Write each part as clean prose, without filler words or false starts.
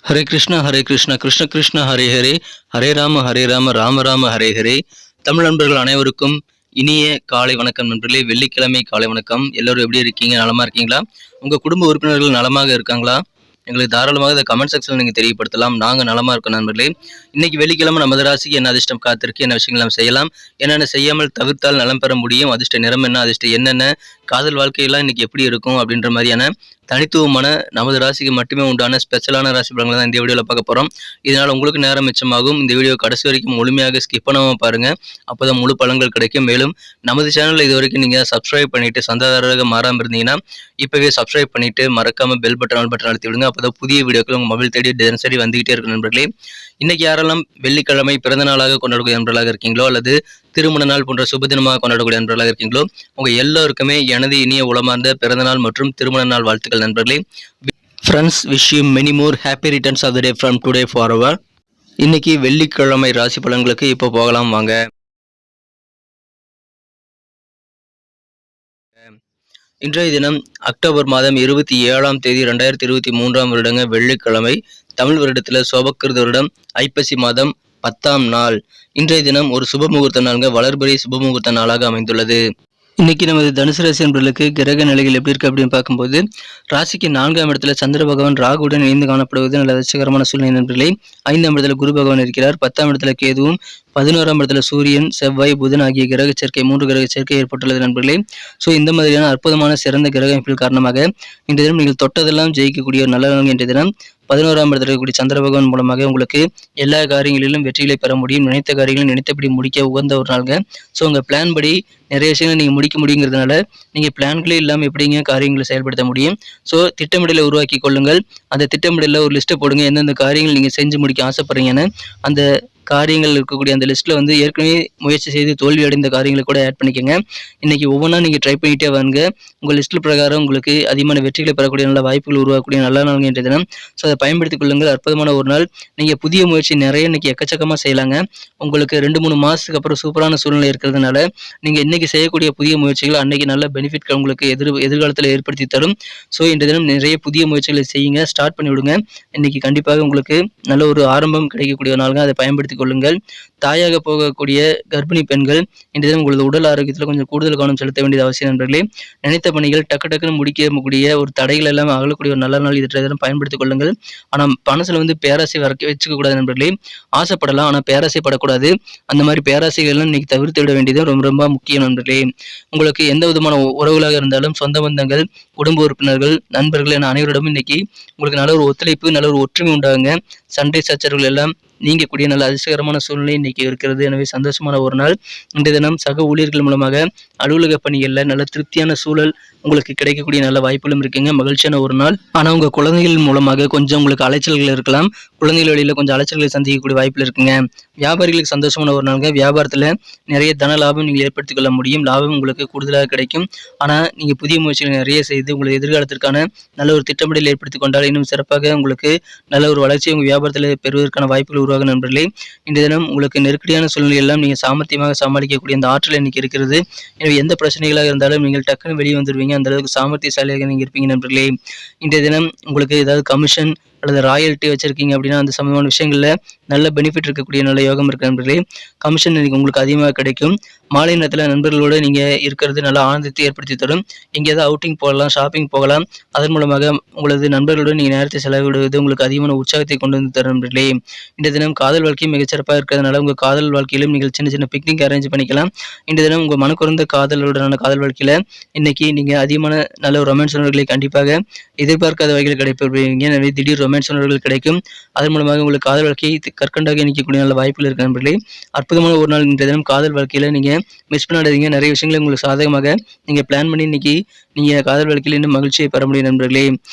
ஹரே கிருஷ்ணா கிருஷ்ண கிருஷ்ண ஹரே ஹரே ஹரே ராம ராம ராம ஹரே ஹரே. தமிழ் நண்பர்கள் அனைவருக்கும் இனிய காலை வணக்கம் நண்பர்களே. வெள்ளிக்கிழமை காலை வணக்கம். எல்லோரும் எப்படி இருக்கீங்க? நலமா இருக்கீங்களா? உங்க குடும்ப உறுப்பினர்கள் நலமாக இருக்காங்களா? எங்களுக்கு தாராளமாக இந்த கமெண்ட் செக்ஷனில் நீங்கள் தெரியப்படுத்தலாம். நாங்கள் நலமாக இருக்கோம் நண்பர்களே. இன்னைக்கு வெள்ளிக்கிழமை நமது ராசிக்கு என்ன அதிர்ஷ்டம் காத்திருக்கு, என்ன விஷயங்கள் நாம் செய்யலாம், என்னென்ன செய்யாமல் தவிர்த்தால் நலம் பெற முடியும், அதிர்ஷ்ட நிறம் என்ன, அதிர்ஷ்டம் என்னென்ன, காதல் வாழ்க்கையெல்லாம் இன்னைக்கு எப்படி இருக்கும் அப்படின்ற மாதிரியான தனித்துவமான நமது ராசிக்கு மட்டுமே உண்டான ஸ்பெஷலான ராசி பலன்களை தான் இந்த வீடியோவில் பார்க்க போகிறோம். இதனால் உங்களுக்கு நேரம் மிச்சமாகும். இந்த வீடியோ கடைசி வரைக்கும் முழுமையாக ஸ்கிப் பண்ணாமல் பாருங்கள். அப்போ தான் முழு பலன்கள் கிடைக்கும். மேலும் நமது சேனலில் இது வரைக்கும் நீங்கள் சப்ஸ்கிரைப் பண்ணிவிட்டு சந்தாதாரராக மாறாமல் இருந்தீங்கன்னா இப்போவே சப்ஸ்கிரைப் பண்ணிவிட்டு மறக்காமல் பெல் பட்டன் அழுத்தி விடுங்க. அப்போ தான் புதிய வீடியோக்கள் உங்கள் மொபைல் தேடி தினசரி வந்துகிட்டே இருக்கும் நண்பர்களே. இன்னைக்கு யாரெல்லாம் வெள்ளிக்கிழமை பிறந்த நாளாக கொண்டாடக்கூடிய நண்பர்களாக இருக்கீங்களோ அல்லது திருமண நாள் போன்ற சுபதினமாக கொண்டாடக்கூடிய நண்பர்களாக இருக்கீங்களோ உங்க எல்லோருக்குமே எனது இனிய உளமார்ந்த பிறந்த நாள் மற்றும் திருமண நாள் வாழ்த்துக்கள் நண்பர்களே. Friends, wish you many more happy returns of the day from today forever. இன்னைக்கு வெள்ளிக்கிழமை ராசி பலன்களுக்கு இப்போ போகலாம் வாங்க. இன்றைய தினம் அக்டோபர் மாதம் 27ஆம் தேதி 2023ஆம் வருடங்க வெள்ளிக்கிழமை. தமிழ் வருடத்தில் சோபக்கிருத வருடம் ஐப்பசி மாதம் 10ஆம் நாள். இன்றைய தினம் ஒரு சுப முகூர்த்த நாள்ங்க, வளர்பிறை சுப முகூர்த்த நாளாக அமைந்துள்ளது. இன்னைக்கு நமது தனுசு ராசி நண்பர்களுக்கு கிரக நிலைகள் எப்படி இருக்கு அப்படின்னு பார்க்கும்போது ராசிக்கு 4ஆம் இடத்துல சந்திர பகவான் ராகுடன் இணைந்து காணப்படுவது நல்ல அதிர்ஷ்டகரமான சூழ்நிலை நண்பர்களே. 5ஆம் இடத்துல குரு பகவான் இருக்கிறார். 10ஆம் இடத்துல கேதுவும், 11ஆம் இடத்துல சூரியன், செவ்வாய், புதன் ஆகிய கிரக சேர்க்கை 3 கிரக சேர்க்கை ஏற்பட்டுள்ளது நண்பர்களே. ஸோ இந்த மாதிரியான அற்புதமான சிறந்த கிரக அமைப்பில் காரணமாக இன்றைய தினம் நீங்கள் தொட்டதெல்லாம் ஜெயிக்கக்கூடிய ஒரு நல்ல நாள். இன்றைய தினம் 11ஆம் இடத்துல இருக்கக்கூடிய சந்திர பகவான் மூலமாக உங்களுக்கு எல்லா காரியங்களிலும் வெற்றிகளை பெற முடியும். நினைத்த காரியங்களும் நினைத்தபடி முடிக்க உகந்த ஒரு நாளுங்க. ஸோ உங்கள் பிளான் படி நிறைய விஷயங்கள் நீங்கள் முடிக்க முடியுங்கிறதுனால நீங்கள் பிளான்களே இல்லாமல் எப்படிங்க காரியங்களை செயல்படுத்த முடியும். ஸோ திட்டமிடலை உருவாக்கி கொள்ளுங்கள். அந்த திட்டமிடலில் ஒரு லிஸ்ட்டை போடுங்க. எந்தெந்த காரியங்கள் நீங்கள் செஞ்சு முடிக்க ஆசைப்படுறீங்கன்னு அந்த காரியங்கள் இருக்கக்கூடிய அந்த லிஸ்ட்டில் வந்து ஏற்கனவே முயற்சி செய்து தோல்வி அடைந்த காரியங்களை கூட ஆட் பண்ணிக்கோங்க. இன்றைக்கி ஒவ்வொன்றா நீங்கள் ட்ரை பண்ணிகிட்டே வாங்க. உங்கள் லிஸ்ட்டில் பிரகாரம் உங்களுக்கு அதிகமான வெற்றிகளை பெறக்கூடிய நல்ல வாய்ப்புகள் உருவாக்கக்கூடிய நல்ல நாள் என்ற தினம். ஸோ அதை பயன்படுத்திக் கொள்ளுங்கள். அற்புதமான ஒரு நாள். நீங்கள் புதிய முயற்சி நிறைய இன்றைக்கி எக்கச்சக்கமாக செய்யலாங்க. உங்களுக்கு 2-3 மாதத்துக்கு அப்புறம் சூப்பரான சூழ்நிலை இருக்கிறதுனால நீங்கள் இன்றைக்கி செய்யக்கூடிய புதிய முயற்சிகள் அன்றைக்கி நல்ல பெனிஃபிட் உங்களுக்கு எதிர்காலத்தில் ஏற்படுத்தி தரும். ஸோ இந்த தினம் நிறைய புதிய முயற்சிகளை செய்யுங்க, ஸ்டார்ட் பண்ணி விடுங்க. இன்றைக்கி கண்டிப்பாக உங்களுக்கு நல்ல ஒரு ஆரம்பம் கிடைக்கக்கூடிய நாளுங்க. அதை பயன்படுத்தி கொள்ளுங்கள். தாயாக போகக்கூடிய கர்ப்பிணி பெண்கள் இன்றைய தினம் உங்களது உடல் ஆரோக்கியத்தில் கொஞ்சம் கூடுதல் கவனம் செலுத்த வேண்டியது அவசியம் நண்பர்களே. நினைத்த பணிகள் டக்குன்னு முடிக்கக்கூடிய ஒரு தடைகள் எல்லாம் அகலக்கூடிய ஒரு நல்ல நாள். இதை பயன்படுத்திக் கொள்ளுங்கள். ஆனால் மனசுல வந்து பேராசை வச்சுக்க கூடாது நண்பர்களே. ஆசைப்படலாம், ஆனால் பேராசைப்படக்கூடாது. அந்த மாதிரி பேராசைகள்லாம் இன்னைக்கு தவிர்த்து விட வேண்டியது ரொம்ப ரொம்ப முக்கியம் நண்பர்களே. உங்களுக்கு எந்த விதமான உறவுகளாக இருந்தாலும் சொந்த பந்தங்கள், குடும்ப உறுப்பினர்கள், நண்பர்கள் என அனைவரிடமும் இன்னைக்கு உங்களுக்கு நல்ல ஒரு ஒத்துழைப்பு, நல்ல ஒரு ஒற்றுமை உண்டாகுங்க. சண்டை சச்சரவுகள் எல்லாம் நீங்கக்கூடிய நல்ல அதிர்ஷ்டகரமான சூழ்நிலை இன்னைக்கு இருக்கிறது. எனவே சந்தோஷமான ஒரு நாள். இன்றைய தினம் சக ஊழியர்கள் மூலமாக அலுவலக பணிகளில் நல்ல திருப்தியான சூழல் உங்களுக்கு கிடைக்கக்கூடிய நல்ல வாய்ப்புகளும் இருக்குங்க. மகிழ்ச்சியான ஒரு நாள். ஆனால் உங்கள் குழந்தைகள் மூலமாக கொஞ்சம் உங்களுக்கு அலைச்சல்கள் இருக்கலாம். குழந்தைகள் வழியில் கொஞ்சம் அலைச்சல்களை சந்திக்கக்கூடிய வாய்ப்பில் இருக்குங்க. வியாபாரிகளுக்கு சந்தோஷமான ஒரு நாளுங்க. வியாபாரத்தில் நிறைய தன லாபம் நீங்கள் ஏற்படுத்திக் கொள்ள முடியும். லாபம் உங்களுக்கு கூடுதலாக கிடைக்கும். ஆனால் நீங்கள் புதிய முயற்சிகள் நிறைய செய்து உங்கள் எதிர்காலத்திற்கான நல்ல ஒரு திட்டமிடல் ஏற்படுத்தி கொண்டால் இன்னும் சிறப்பாக உங்களுக்கு நல்ல ஒரு வளர்ச்சியை உங்கள் வியாபாரத்தில் பெறுவதற்கான வாய்ப்புகள் உருவாக நண்பர்களே. இன்றைய தினம் உங்களுக்கு நெருக்கடியான சூழ்நிலை எல்லாம் நீங்கள் சாமர்த்தியமாக சமாளிக்கக்கூடிய அந்த ஆற்றல் இன்னைக்கு இருக்கிறது. எனவே எந்த பிரச்சனைகளாக இருந்தாலும் நீங்கள் டக்குன்னு வெளியே வந்துடுவீங்க. அந்த அளவுக்கு சாமர்த்தியசாலியாக நீங்கள் இருப்பீங்க நண்பர்களே. இன்றைய தினம் உங்களுக்கு ஏதாவது கமிஷன் அல்லது ராயல்ட்டி வச்சிருக்கீங்க அப்படின்னா அந்த சம்பந்தமான விஷயங்களில் நல்ல பெனிஃபிட் இருக்கக்கூடிய நல்ல யோகம் இருக்கு நண்பர்களே. கமிஷன் இன்னைக்கு உங்களுக்கு அதிகமாக கிடைக்கும். மாலை நேரத்தில் நண்பர்களோடு நீங்கள் இருக்கிறது நல்ல ஆனந்தத்தை ஏற்படுத்தி தரும். எங்கேயாவது அவுட்டிங் போகலாம், ஷாப்பிங் போகலாம். அதன் மூலமாக உங்களது நண்பர்களுடன் நீங்கள் நேரத்தை செலவிடுவது உங்களுக்கு அதிகமான உற்சாகத்தை கொண்டு வந்து தரும் நண்பர்களே. இன்றைய தினம் காதல் வாழ்க்கையும் மிகச்சிறப்பாக இருக்கிறதுனால உங்கள் காதல் வாழ்க்கையிலும் நீங்கள் சின்ன சின்ன பிக்னிக் அரேஞ்ச் பண்ணிக்கலாம். இன்றைய தினம் உங்கள் மனக்குறந்த காதலுடனான காதல் வாழ்க்கையில் இன்னைக்கு நீங்கள் அதிகமான நல்ல ஒரு ரொமான்ஸ் உணர்வுகளை கண்டிப்பாக எதிர்பார்க்காத வகையில் கிடைப்பீங்க. எனவே திடீர் ரொமான்ஸ் உணர்வுகள் கிடைக்கும். அதன் மூலமாக உங்களுக்கு காதல் வாழ்க்கையை கற்கண்டாக இணைக்கக்கூடிய நல்ல வாய்ப்புகள் இருக்கு நண்பர்களே. அற்புதமான ஒரு நாள். இன்றைய தினம் காதல் வாழ்க்கையில் நீங்கள் மிஸ் பண்ணாதீங்க. நிறைய விஷயங்களை உங்களுக்கு சாதகமாக நீங்கள் பிளான் பண்ணி இன்னைக்கு நீங்கள் காதல் வாழ்க்கையில் இன்னும் மகிழ்ச்சியை பெற முடியும் நண்பர்களே.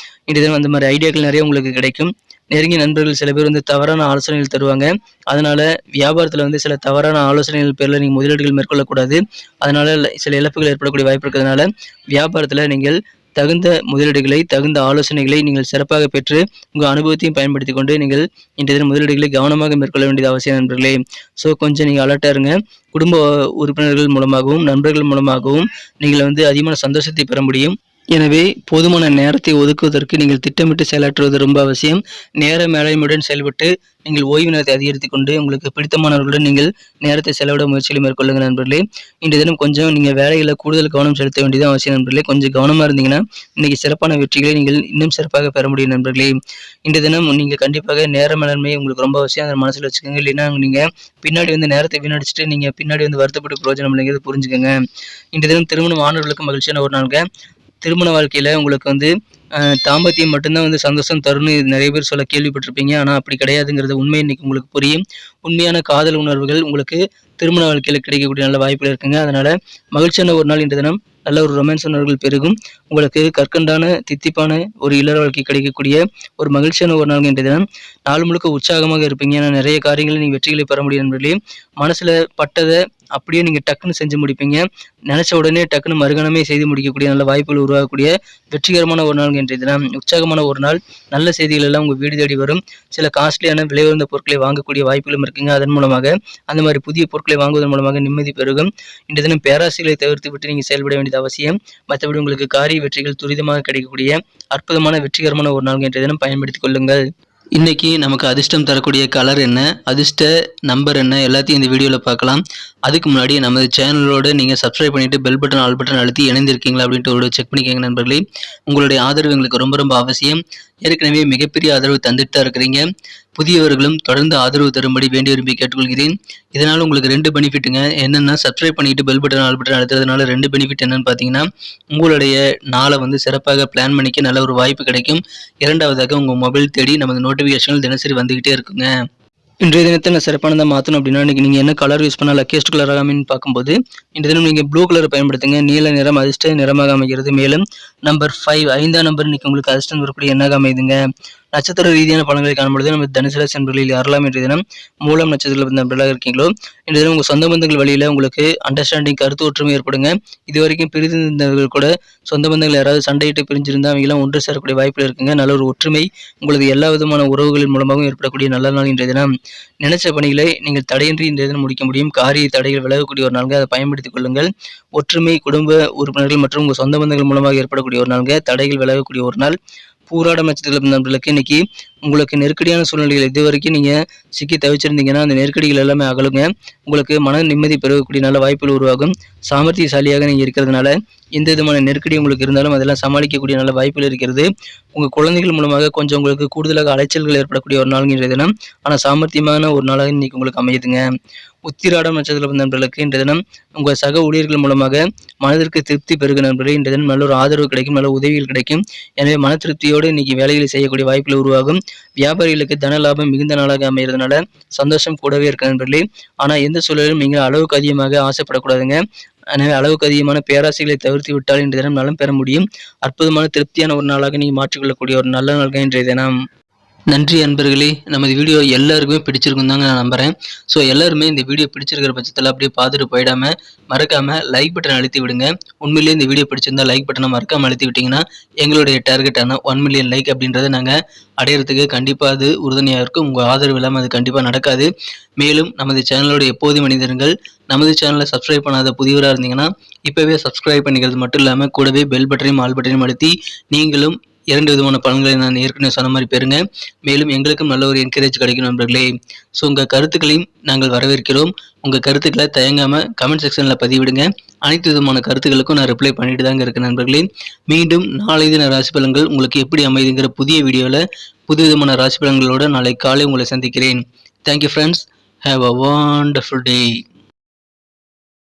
இன்றைய தினம் அந்த மாதிரி ஐடியாக்கள் நிறைய உங்களுக்கு கிடைக்கும். நெருங்கிய நண்பர்கள் சில பேர் வந்து தவறான ஆலோசனைகள் தருவாங்க. அதனால வியாபாரத்தில் வந்து சில தவறான ஆலோசனைகள் பேரில் நீங்கள் முதலீடுகள் மேற்கொள்ளக்கூடாது. அதனால சில இழப்புகள் ஏற்படக்கூடிய வாய்ப்பு இருக்கிறதுனால வியாபாரத்தில் நீங்கள் தகுந்த முதலீடுகளை, தகுந்த ஆலோசனைகளை நீங்கள் சிறப்பாக பெற்று உங்கள் அனுபவத்தையும் பயன்படுத்தி கொண்டு நீங்கள் இன்றைய தினம் முதலீடுகளை கவனமாக மேற்கொள்ள வேண்டியது அவசியம் நண்பர்களே. ஸோ கொஞ்சம் நீங்கள் அலர்ட்டாக இருங்க. குடும்ப உறுப்பினர்கள் மூலமாகவும் நண்பர்கள் மூலமாகவும் நீங்கள் வந்து அதிகமான சந்தோஷத்தை பெற முடியும். எனவே போதுமான நேரத்தை ஒதுக்குவதற்கு நீங்கள் திட்டமிட்டு செயலாற்றுவது ரொம்ப அவசியம். நேர மேலாண்மையுடன் செயல்பட்டு நீங்கள் ஓய்வு நேரத்தை அதிகரித்துக் கொண்டு உங்களுக்கு பிடித்தமானவர்களுடன் நீங்கள் நேரத்தை செலவிட முயற்சிகளை மேற்கொள்ளுங்கள் நண்பர்களே. இன்றைய தினம் கொஞ்சம் நீங்கள் வேலைகளில் கூடுதல் கவனம் செலுத்த வேண்டியது அவசியம் நண்பர்களே. கொஞ்சம் கவனமாக இருந்தீங்கன்னா இன்னைக்கு சிறப்பான வெற்றிகளை நீங்கள் இன்னும் சிறப்பாக பெற முடியும் நண்பர்களே. இன்றைய தினம் நீங்கள் கண்டிப்பாக நேர மேலாண்மை உங்களுக்கு ரொம்ப அவசியம். அதை மனசில் வச்சுக்கோங்க. இல்லைன்னா நீங்கள் பின்னாடி நேரத்தை வீணடிச்சுட்டு நீங்கள் பின்னாடி வருத்தப்பட்டு பிரயோஜனம் இல்லைங்கிறது புரிஞ்சுக்கோங்க. இன்றைய தினம் திருமணம் ஆனவர்களுக்கு மகிழ்ச்சியான ஒரு நாளுங்க. திருமண வாழ்க்கையில் உங்களுக்கு தாம்பத்தியம் மட்டும்தான் சந்தோஷம் தரும்னு நிறைய பேர் சொல்ல கேள்விப்பட்டிருப்பீங்க. ஆனால் அப்படி கிடையாதுங்கிறது உண்மை இன்னைக்கு உங்களுக்கு புரியும். உண்மையான காதல் உணர்வுகள் உங்களுக்கு திருமண வாழ்க்கையில் கிடைக்கக்கூடிய நல்ல வாய்ப்புகள் இருக்குங்க. அதனால் மகிழ்ச்சியான ஒரு நாள் இன்றைய தினம். நல்ல ஒரு ரொமான்ஸ் உணர்வுகள் பெருகும். உங்களுக்கு கற்கண்டான தித்திப்பான ஒரு இல்லற வாழ்க்கை கிடைக்கக்கூடிய ஒரு மகிழ்ச்சியான ஒரு நாள் இன்றைய தினம். நாள் முழுக்க உற்சாகமாக இருப்பீங்க. ஏன்னா நிறைய காரியங்களை நீங்கள் வெற்றிகளை பெற முடியும் நண்பர்களே. மனசில் பட்டதை அப்படியே நீங்கள் டக்குன்னு செஞ்சு முடிப்பீங்க. நினச்ச உடனே டக்குன்னு மறுகணமே செய்து முடிக்கக்கூடிய நல்ல வாய்ப்புகள் உருவாகக்கூடிய வெற்றிகரமான ஒரு நாள் இன்றைய தினம். உற்சாகமான ஒரு நாள். நல்ல செய்திகள் எல்லாம் உங்கள் வீடு தேடி வரும். சில காஸ்ட்லியான விலை உயர்ந்த பொருட்களை வாங்கக்கூடிய வாய்ப்புகளும் இருக்குங்க. அதன் மூலமாக அந்த மாதிரி புதிய பொருட்களை வாங்குவதன் மூலமாக நிம்மதி பெருகும். இன்றைய தினம் பேராசைகளை தவிர்த்து விட்டு நீங்கள் செயல்பட வேண்டியது அவசியம். மற்றபடி உங்களுக்கு காரிய வெற்றிகள் துரிதமாக கிடைக்கக்கூடிய அற்புதமான வெற்றிகரமான ஒரு நாள் இன்றைய தினம் பயன்படுத்திக் கொள்ளுங்கள். இன்னைக்கு நமக்கு அதிர்ஷ்டம் தரக்கூடிய கலர் என்ன, அதிர்ஷ்ட நம்பர் என்ன, எல்லாத்தையும் இந்த வீடியோவில் பார்க்கலாம். அதுக்கு முன்னாடி நமது சேனலோட நீங்கள் சப்ஸ்கிரைப் பண்ணிவிட்டு பெல் பட்டன் ஆல் பட்டன் அழுத்தி இணைந்திருக்கீங்களா அப்படின்ட்டு ஒரு செக் பண்ணிக்கோங்க நண்பர்களே. உங்களுடைய ஆதரவு எங்களுக்கு ரொம்ப ரொம்ப அவசியம். ஏற்கனவே மிகப்பெரிய ஆதரவு தந்துட்டு தான் இருக்கிறீங்க. புதியவர்களும் தொடர்ந்து ஆதரவு தரும்படி வேண்டி விரும்பி கேட்டுக்கொள்கிறேன். இதனால் உங்களுக்கு 2 பெனிஃபிட்டுங்க. என்னென்னா சப்ஸ்கிரைப் பண்ணிட்டு பெல் பட்டன் ஆல் பட்டன் அழுத்துறதுனால 2 பெனிஃபிட் என்னன்னு பார்த்தீங்கன்னா, உங்களுடைய நாளை சிறப்பாக பிளான் பண்ணிக்க நல்ல ஒரு வாய்ப்பு கிடைக்கும். இரண்டாவதாக உங்கள் மொபைல் தேடி நமது நோட்டிஃபிகேஷன்கள் தினசரி வந்துகிட்டே இருக்குங்க. இன்றைய தினத்தை நான் சிறப்பானதாக மாற்றணும் அப்படின்னா இன்றைக்கி நீங்கள் என்ன கலர் யூஸ் பண்ணால் லக்கியஸ்ட் கலர் ஆகாமின்னு பார்க்கும்போது இன்றைய தினம் நீங்கள் ப்ளூ கலர் பயன்படுத்துங்க. நீல நிறம் அதிர்ஷ்ட நிறமாக அமைகிறது. மேலும் நம்பர் 5 5ஆம் நம்பர் இன்றைக்கி உங்களுக்கு அதிர்ஷ்டம் வரக்கூடிய எண்ணாக அமைதுங்க. நட்சத்திர ரீதியான பலன்களை காணும்பொழுது நம்ம தனுசு ராசி நண்பர்களில் யாரெல்லாம் இன்றைய தினம் மூலம் நட்சத்திரத்தில் நண்பர்களாக இருக்கீங்களோ இன்றைய தினம் உங்கள் சொந்த பந்தங்கள் வழியில் உங்களுக்கு அண்டர்ஸ்டாண்டிங் கருத்து ஒற்றுமை ஏற்படுங்க. இது வரைக்கும் பிரிந்திருந்தவர்கள் கூட சொந்த பந்தங்கள் யாராவது சண்டையிட்டு பிரிஞ்சிருந்தால் அவங்களாம் ஒன்று சேரக்கூடிய வாய்ப்புகள் இருக்குங்க. நல்ல ஒரு ஒற்றுமை உங்களது எல்லா விதமான உறவுகளின் மூலமாகவும் ஏற்படக்கூடிய நல்ல நாள் இன்றைய தினம். நினைச்ச பணிகளை நீங்கள் தடையின்றி இன்றைய தினம் முடிக்க முடியும். காரிய தடைகள் விலகக்கூடிய ஒரு நாள்ங்க. அதை பயன்படுத்திக் கொள்ளுங்கள். ஒற்றுமை குடும்ப உறுப்பினர்கள் மற்றும் உங்கள் சொந்த பந்தங்கள் மூலமாக ஏற்படக்கூடிய ஒரு நாள்ங்க. தடைகள் விலகக்கூடிய ஒரு நாள். பூராடம் நட்சத்திர நண்பர்களுக்கு இன்னைக்கு உங்களுக்கு நெருக்கடியான சூழ்நிலைகள் இது வரைக்கும் நீங்கள் சிக்கி தவிச்சிருந்தீங்கன்னா அந்த நெருக்கடிகள் எல்லாமே அகலுங்க. உங்களுக்கு மன நிம்மதி பெறக்கூடிய நல்ல வாய்ப்புகள் உருவாகும். சாமர்த்தியசாலியாக நீங்கள் இருக்கிறதுனால எந்த விதமான நெருக்கடி உங்களுக்கு இருந்தாலும் அதெல்லாம் சமாளிக்கக்கூடிய நல்ல வாய்ப்புகள் இருக்கிறது. உங்கள் குழந்தைகள் மூலமாக கொஞ்சம் உங்களுக்கு கூடுதலாக அலைச்சல்கள் ஏற்படக்கூடிய ஒரு நாளுங்கிற தினம். ஆனால் சாமர்த்தியமான ஒரு நாளாக இன்னைக்கு உங்களுக்கு அமையுதுங்க. உத்திராடம் நட்சத்திர நண்பர்களுக்கு இன்றைய தினம் உங்கள் சக ஊழியர்கள் மூலமாக மனதிற்கு திருப்தி பெருக நண்பர்களே. இன்றைய தினம் நல்ல ஒரு ஆதரவு கிடைக்கும். நல்ல உதவிகள் கிடைக்கும். எனவே மன திருப்தியோடு இன்னைக்கு வேலைகளை செய்யக்கூடிய வாய்ப்புகள் உருவாகும். வியாபாரிகளுக்கு தன லாபம் மிகுந்த நாளாக அமைகிறதுனால சந்தோஷம் கூடவே இருக்க நண்பர்களே. ஆனால் எந்த சூழலும் நீங்கள் அளவுக்கு அதிகமாக ஆசைப்படக்கூடாதுங்க. எனவே அளவுக்கு அதிகமான பேராசைகளை தவிர்த்து விட்டால் இன்றைய தினம் நலம் பெற முடியும். அற்புதமான திருப்தியான ஒரு நாளாக நீங்கள் மாற்றிக்கொள்ளக்கூடிய ஒரு நல்ல நாள்கள் இன்றைய தினம். நன்றி அன்பர்களே. நமது வீடியோ எல்லாருக்குமே பிடிச்சிருக்கும் தாங்க நான் நம்புகிறேன். ஸோ எல்லாருமே இந்த வீடியோ பிடிச்சிருக்கிற பட்சத்தில் அப்படியே பார்த்துட்டு போயிடாமல் மறக்காமல் லைக் பட்டன் அழுத்தி விடுங்க. உண்மையிலேயே இந்த வீடியோ பிடிச்சிருந்தா லைக் பட்டனை மறக்காமல் அழுத்தி விட்டிங்கன்னா எங்களுடைய டார்கெட்டான 1 மில்லியன் லைக் அப்படின்றத நாங்கள் அடையிறதுக்கு கண்டிப்பாக அது உறுதுணையாக இருக்கும். உங்கள் ஆதரவு இல்லாமல் அது கண்டிப்பாக நடக்காது. மேலும் நமது சேனலோட எப்போதும் மனிதர்கள் நமது சேனலை சப்ஸ்கிரைப் பண்ணாத புதியவராக இருந்தீங்கன்னா இப்போவே சப்ஸ்கிரைப் பண்ணிக்கிறது மட்டும் இல்லாமல் கூடவே பெல் பட்டனையும் ஆல் பட்டனையும் அழுத்தி நீங்களும் 2 விதமான பலன்களை நான் ஏற்கனவே சொன்ன மாதிரி பெறுங்க. மேலும் எங்களுக்கும் நல்ல ஒரு என்கரேஜ் கிடைக்கும் நண்பர்களே. ஸோ உங்கள் கருத்துக்களையும் நாங்கள் வரவேற்கிறோம். உங்கள் கருத்துக்களை தயங்காமல் கமெண்ட் செக்ஷனில் பதிவிடுங்க. அனைத்து விதமான கருத்துக்களுக்கும் நான் ரிப்ளை பண்ணிட்டு தாங்க இருக்கேன் நண்பர்களே. மீண்டும் நாளை தின ராசி பலன்கள் உங்களுக்கு எப்படி அமைதுங்கிற புதிய வீடியோவில் புது விதமான ராசி பலன்களோடு நாளை காலை உங்களை சந்திக்கிறேன். Thank you friends. Have a wonderful day.